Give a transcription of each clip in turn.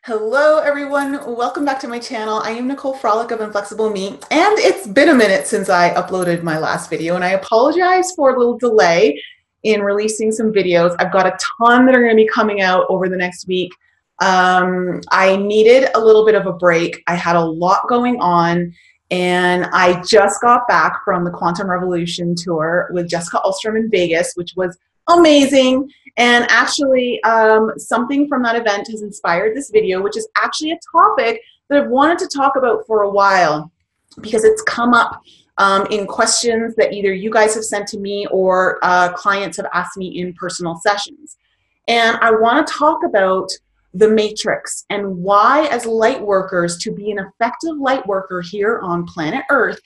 Hello everyone, welcome back to my channel. I am Nicole Frolic of Inflexible Me, and it's been a minute since I uploaded my last video, and I apologize for a little delay in releasing some videos. I've got a ton that are going to be coming out over the next week. I needed a little bit of a break. I had a lot going on, and I just got back from the Quantum Revolution tour with Jessica Alstrom in Vegas, which was amazing. And actually, something from that event has inspired this video, which is actually a topic that I've wanted to talk about for a while because it's come up in questions that either you guys have sent to me or clients have asked me in personal sessions. And I want to talk about the matrix and why, as light workers, to be an effective light worker here on planet Earth,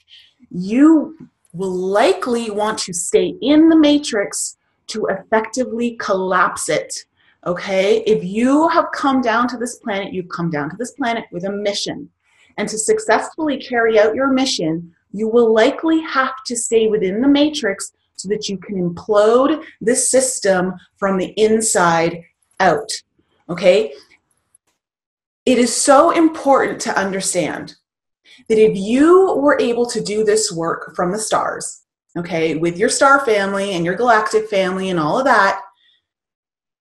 you will likely want to stay in the matrix to effectively collapse it, okay? If you have come down to this planet, you've come down to this planet with a mission. And to successfully carry out your mission, you will likely have to stay within the matrix so that you can implode this system from the inside out, okay? It is so important to understand that if you were able to do this work from the stars, okay, with your star family and your galactic family and all of that,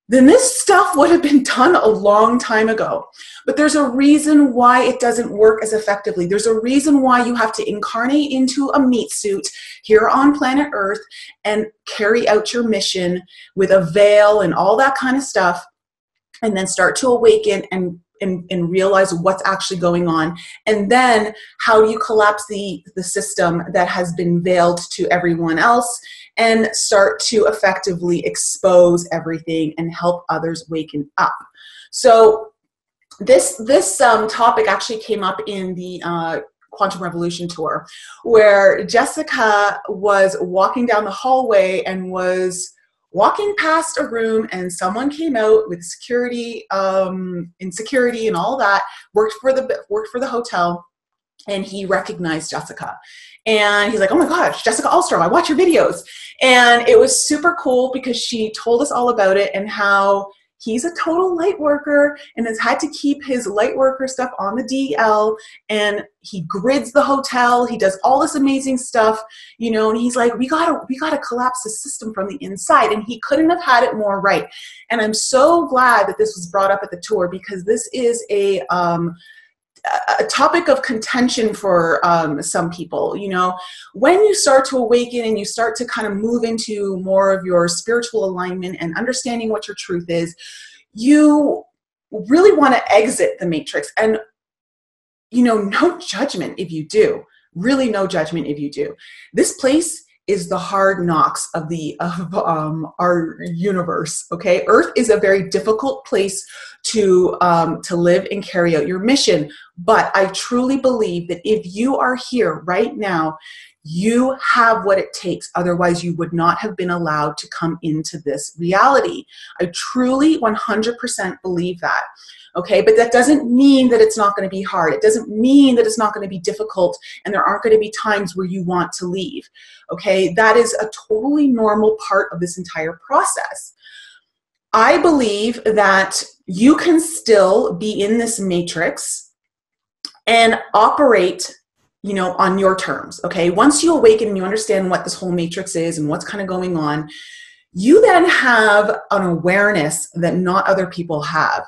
then this stuff would have been done a long time ago. But there's a reason why it doesn't work as effectively. There's a reason why you have to incarnate into a meat suit here on planet Earth and carry out your mission with a veil and all that kind of stuff, and then start to awaken and realize what's actually going on. And then how do you collapse the system that has been veiled to everyone else and start to effectively expose everything and help others waken up. So this topic actually came up in the Quantum Revolution tour, where Jessica was walking down the hallway and was walking past a room, and someone came out with security, insecurity and all that, worked for the hotel, and he recognized Jessica. And he's like, oh my gosh, Jessica Alstrom, I watch your videos. And it was super cool because she told us all about it and how he's a total light worker and has had to keep his light worker stuff on the DL, and he grids the hotel. He does all this amazing stuff, you know, and he's like, we gotta collapse the system from the inside. And he couldn't have had it more right. And I'm so glad that this was brought up at the tour, because this is a topic of contention for some people. You know, when you start to awaken and you start to kind of move into more of your spiritual alignment and understanding what your truth is, you really want to exit the matrix. And, you know, no judgment if you do. Really no judgment if you do. This place is the hard knocks of our universe, okay? Earth is a very difficult place to live and carry out your mission. But I truly believe that if you are here right now, you have what it takes. Otherwise, you would not have been allowed to come into this reality. I truly 100% believe that. Okay, but that doesn't mean that it's not going to be hard. It doesn't mean that it's not going to be difficult and there aren't going to be times where you want to leave. Okay, that is a totally normal part of this entire process. I believe that you can still be in this matrix and operate, you know, on your terms. Okay, once you awaken and you understand what this whole matrix is and what's kind of going on, you then have an awareness that not other people have.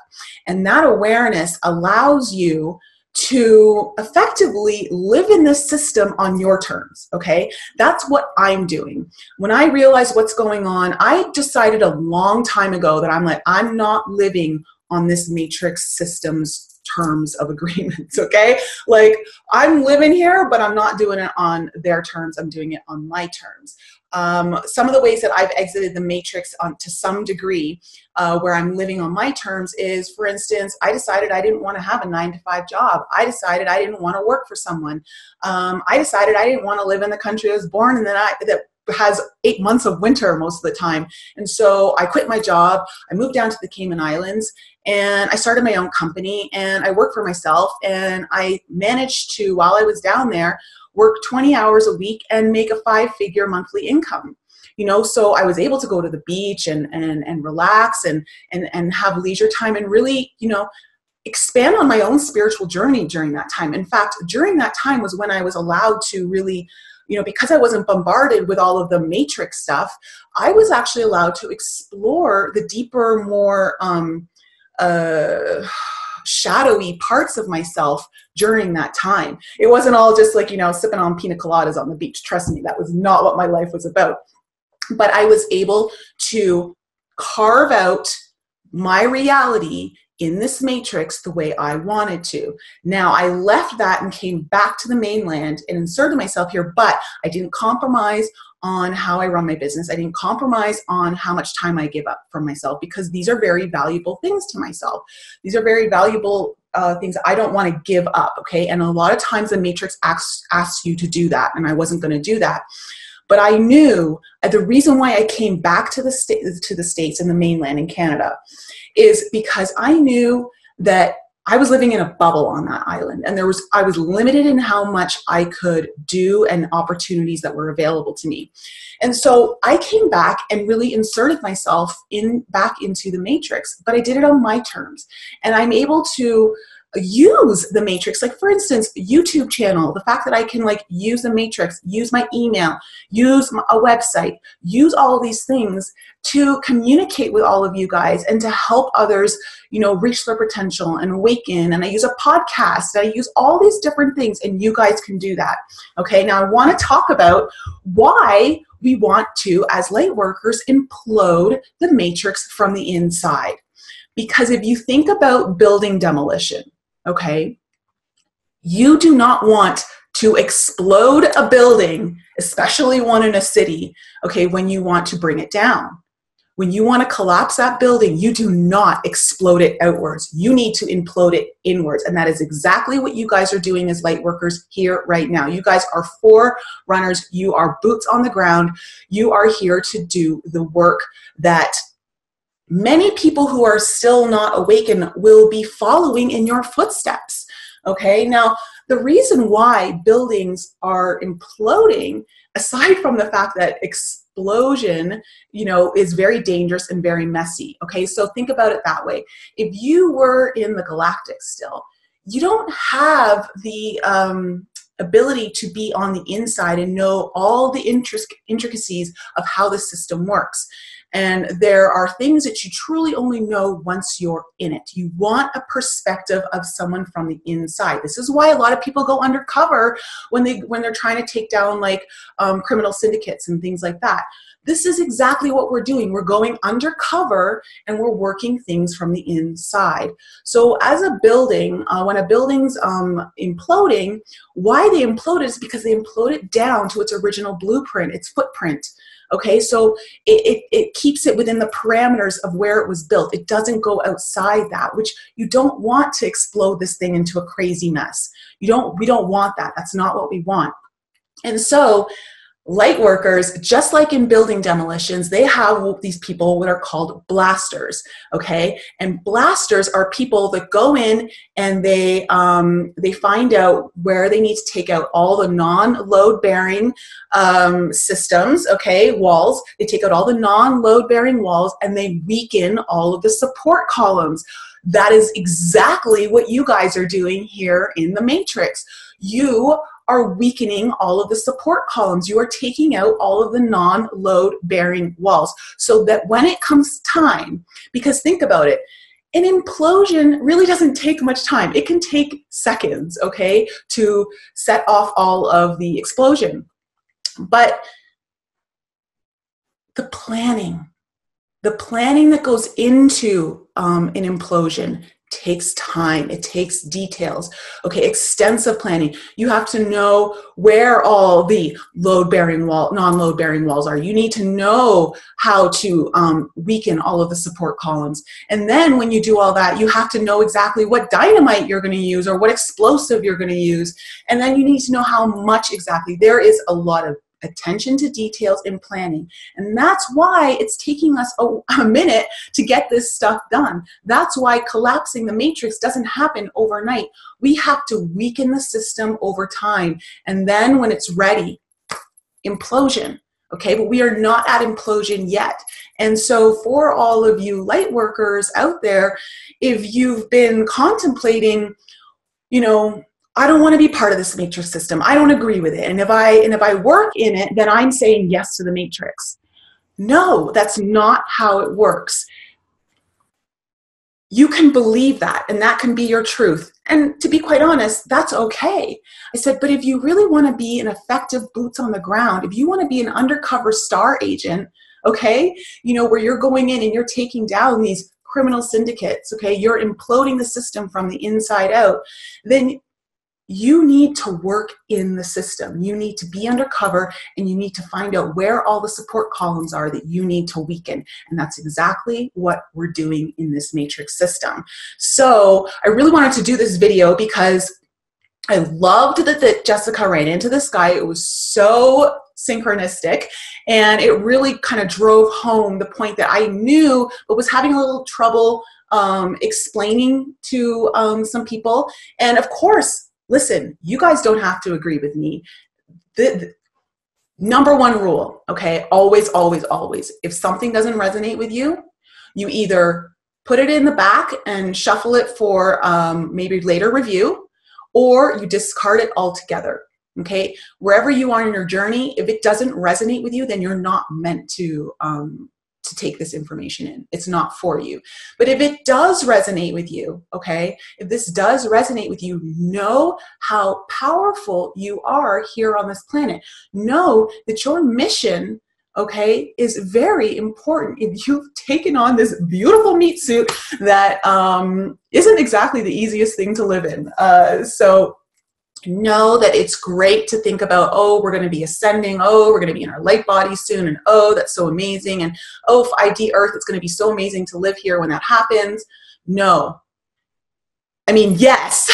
And that awareness allows you to effectively live in this system on your terms, okay? That's what I'm doing. When I realize what's going on, I decided a long time ago that I'm like, I'm not living on this matrix system's terms of agreements, okay? Like, I'm living here, but I'm not doing it on their terms. I'm doing it on my terms. Some of the ways that I've exited the matrix to some degree, where I'm living on my terms is, for instance, I decided I didn't want to have a 9-to-5 job. I decided I didn't want to work for someone. I decided I didn't want to live in the country I was born in that has 8 months of winter most of the time. And so I quit my job. I moved down to the Cayman Islands and I started my own company and I worked for myself, and I managed to, while I was down there, work 20 hours a week and make a 5-figure monthly income. You know, so I was able to go to the beach and relax and have leisure time and really, you know, expand on my own spiritual journey during that time. In fact, during that time was when I was allowed to really, you know, because I wasn't bombarded with all of the matrix stuff, I was actually allowed to explore the deeper, more shadowy parts of myself during that time. It wasn't all just like, you know, sipping on pina coladas on the beach. Trust me, that was not what my life was about. But I was able to carve out my reality in this matrix the way I wanted to. Now, I left that and came back to the mainland and inserted myself here, but I didn't compromise on how I run my business. I didn't compromise on how much time I give up for myself, because these are very valuable things to myself. These are very valuable things I don't want to give up, okay? And a lot of times the matrix asks you to do that, and I wasn't going to do that. But I knew the reason why I came back to the States and the mainland in Canada is because I knew that I was living in a bubble on that island, and I was limited in how much I could do and opportunities that were available to me. And so I came back and really inserted myself back into the matrix, but I did it on my terms. And I'm able to use the matrix, like for instance, YouTube channel, the fact that I can like use the matrix, use my email, use a website, use all these things to communicate with all of you guys and to help others, you know, reach their potential and awaken. And I use a podcast, I use all these different things, and you guys can do that. Okay, now I want to talk about why we want to, as light workers, implode the matrix from the inside. Because if you think about building demolition, okay, you do not want to explode a building, especially one in a city, okay, when you want to bring it down. When you want to collapse that building, you do not explode it outwards. You need to implode it inwards. And that is exactly what you guys are doing as light workers here right now. You guys are forerunners. You are boots on the ground. You are here to do the work that many people who are still not awakened will be following in your footsteps. Okay, now the reason why buildings are imploding, aside from the fact that explosion, you know, is very dangerous and very messy. Okay, so think about it that way. If you were in the galactic still, you don't have the ability to be on the inside and know all the intricacies of how the system works. And there are things that you truly only know once you're in it. You want a perspective of someone from the inside. This is why a lot of people go undercover when they're trying to take down like criminal syndicates and things like that. This is exactly what we're doing. We're going undercover and we're working things from the inside. So as a building, when a building's imploding, why they implode is because they implode it down to its original blueprint, its footprint. Okay, so it keeps it within the parameters of where it was built. It doesn't go outside that, which you don't want to explode this thing into a crazy mess. We don't want that. That's not what we want. And so light workers, just like in building demolitions, they have these people that are called blasters, okay? And blasters are people that go in and they find out where they need to take out all the non-load-bearing systems, okay, walls. They take out all the non-load-bearing walls and they weaken all of the support columns. That is exactly what you guys are doing here in the Matrix. You are weakening all of the support columns. You are taking out all of the non-load bearing walls so that when it comes time, because think about it, an implosion really doesn't take much time. It can take seconds, okay, to set off all of the explosion. But the planning that goes into an implosion takes time. It takes details. Okay, extensive planning. You have to know where all the load-bearing non-load-bearing walls are. You need to know how to weaken all of the support columns. And then when you do all that, you have to know exactly what dynamite you're going to use or what explosive you're going to use. And then you need to know how much exactly. There is a lot of attention to details in planning. And that's why it's taking us a minute to get this stuff done. That's why collapsing the matrix doesn't happen overnight. We have to weaken the system over time. And then when it's ready, implosion. Okay, but we are not at implosion yet. And so for all of you light workers out there, if you've been contemplating, you know, I don't want to be part of this matrix system, I don't agree with it, and if I work in it, then I'm saying yes to the matrix. No, that's not how it works. You can believe that, and that can be your truth. And to be quite honest, that's okay. I said, but if you really want to be an effective boots on the ground, if you want to be an undercover star agent, okay, you know, where you're going in and you're taking down these criminal syndicates, okay, you're imploding the system from the inside out, then you need to work in the system. You need to be undercover, and you need to find out where all the support columns are that you need to weaken. And that's exactly what we're doing in this matrix system. So I really wanted to do this video because I loved that Jessica ran into this guy. It was so synchronistic, and it really kind of drove home the point that I knew but was having a little trouble explaining to some people. And of course, listen, you guys don't have to agree with me. The number one rule, okay, always, always, always, if something doesn't resonate with you, you either put it in the back and shuffle it for maybe later review, or you discard it altogether, okay? Wherever you are in your journey, if it doesn't resonate with you, then you're not meant to take this information in. It's not for you. But if it does resonate with you, okay, if this does resonate with you, know how powerful you are here on this planet. Know that your mission, okay, is very important. If you've taken on this beautiful meat suit that isn't exactly the easiest thing to live in. So know that it's great to think about, oh, we're going to be ascending, oh, we're going to be in our light body soon, and oh, that's so amazing, and oh, 5D Earth, it's going to be so amazing to live here when that happens. No. I mean, yes,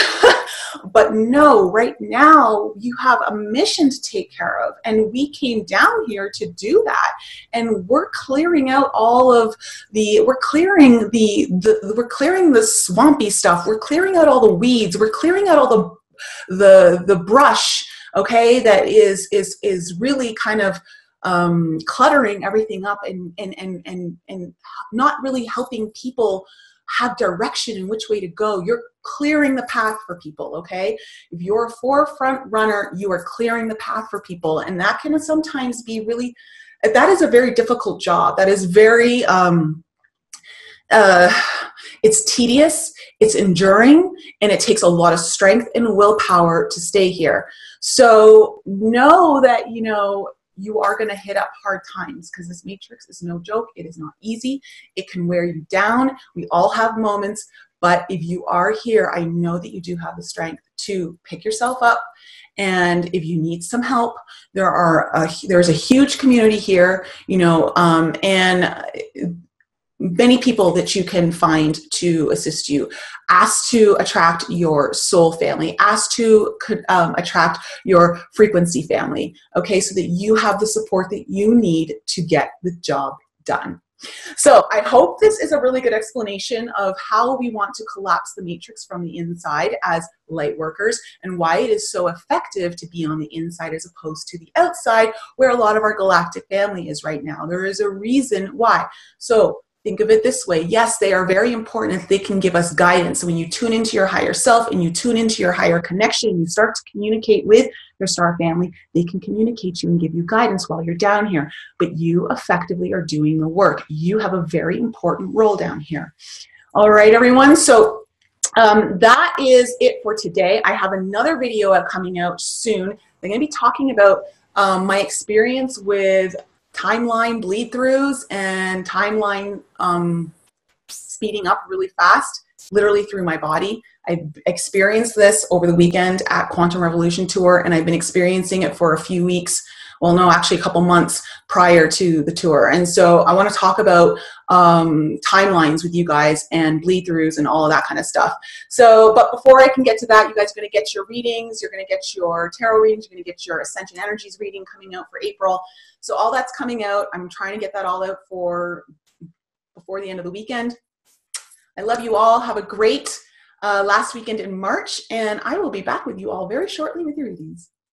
but no, right now you have a mission to take care of, and we came down here to do that, and we're clearing out all of the, we're clearing the swampy stuff, we're clearing out all the weeds, we're clearing out all the brush, okay, that is really kind of cluttering everything up and not really helping people have direction in which way to go. You're clearing the path for people, okay? If you're a forefront runner, you are clearing the path for people, and that can sometimes be really, that is a very difficult job. That is very it's tedious, it's enduring, and it takes a lot of strength and willpower to stay here. So know that, you know, you are going to hit up hard times, because this matrix is no joke. It is not easy. It can wear you down. We all have moments, but if you are here, I know that you do have the strength to pick yourself up. And if you need some help, there's a huge community here, you know, and many people that you can find to assist you. Ask to attract your soul family. Ask to attract your frequency family, okay, so that you have the support that you need to get the job done. So I hope this is a really good explanation of how we want to collapse the matrix from the inside as light workers, and why it is so effective to be on the inside as opposed to the outside, where a lot of our galactic family is right now. There is a reason why. So think of it this way. Yes, they are very important if they can give us guidance. So when you tune into your higher self and you tune into your higher connection, you start to communicate with your star family, they can communicate you and give you guidance while you're down here. But you effectively are doing the work. You have a very important role down here. All right, everyone. So that is it for today. I have another video coming out soon. I'm going to be talking about my experience with timeline bleed throughs and timeline speeding up really fast, literally through my body. I experienced this over the weekend at Quantum Revolution Tour, and I've been experiencing it for a few weeks. Well, no, actually a couple months prior to the tour. And so I want to talk about timelines with you guys and bleed throughs and all of that kind of stuff. So, but before I can get to that, you guys are going to get your readings. You're going to get your tarot readings. You're going to get your Ascension Energies reading coming out for April. So all that's coming out. I'm trying to get that all out for before the end of the weekend. I love you all. Have a great last weekend in March, and I will be back with you all very shortly with your readings.